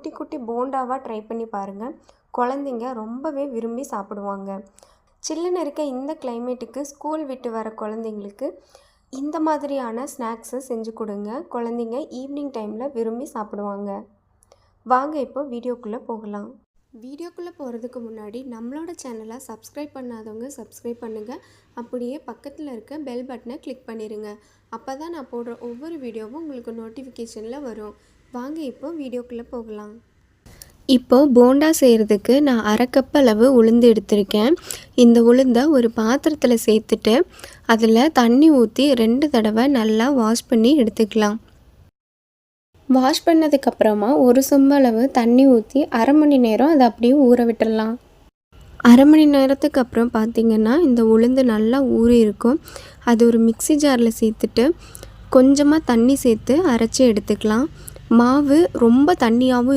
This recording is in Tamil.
குட்டி குட்டி போண்டாவாக ட்ரை பண்ணி பாருங்கள். குழந்தைங்க ரொம்பவே விரும்பி சாப்பிடுவாங்க. சில்லுன்னு இருக்க இந்த கிளைமேட்டுக்கு ஸ்கூல் விட்டு வர குழந்தைங்களுக்கு இந்த மாதிரியான ஸ்நாக்ஸை செஞ்சு கொடுங்க. குழந்தைங்க ஈவினிங் டைமில் விரும்பி சாப்பிடுவாங்க. வாங்க இப்போ வீடியோக்குள்ளே போகலாம். வீடியோக்குள்ளே போகிறதுக்கு முன்னாடி நம்மளோட சேனலை சப்ஸ்கிரைப் பண்ணாதவங்க சப்ஸ்கிரைப் பண்ணுங்கள். அப்படியே பக்கத்தில் இருக்க பெல் பட்டனை கிளிக் பண்ணிடுங்க. அப்போ தான் நான் போடுற ஒவ்வொரு வீடியோவும் உங்களுக்கு நோட்டிஃபிகேஷனில் வரும். வாங்க இப்போ வீடியோக்குள்ளே போகலாம். இப்போது போண்டா செய்கிறதுக்கு நான் 1/2 கப் அளவு உளுந்து எடுத்திருக்கேன். இந்த உளுந்தை ஒரு பாத்திரத்தில் சேர்த்துட்டு அதில் தண்ணி ஊற்றி 2 தடவை நல்லா வாஷ் பண்ணி எடுத்துக்கலாம். வாஷ் பண்ணதுக்கப்புறமா ஒரு சொம்பு அளவு தண்ணி ஊற்றி 1/2 மணி நேரம் அதை அப்படியே ஊற விட்டுடலாம். 1/2 மணி நேரத்துக்கு அப்புறம் பார்த்திங்கன்னா இந்த உளுந்து நல்லா ஊறி இருக்கும். அது ஒரு மிக்ஸி ஜாரில் சேர்த்துட்டு கொஞ்சமாக தண்ணி சேர்த்து அரைச்சி எடுத்துக்கலாம். மாவு ரொம்ப தண்ணியாகவும்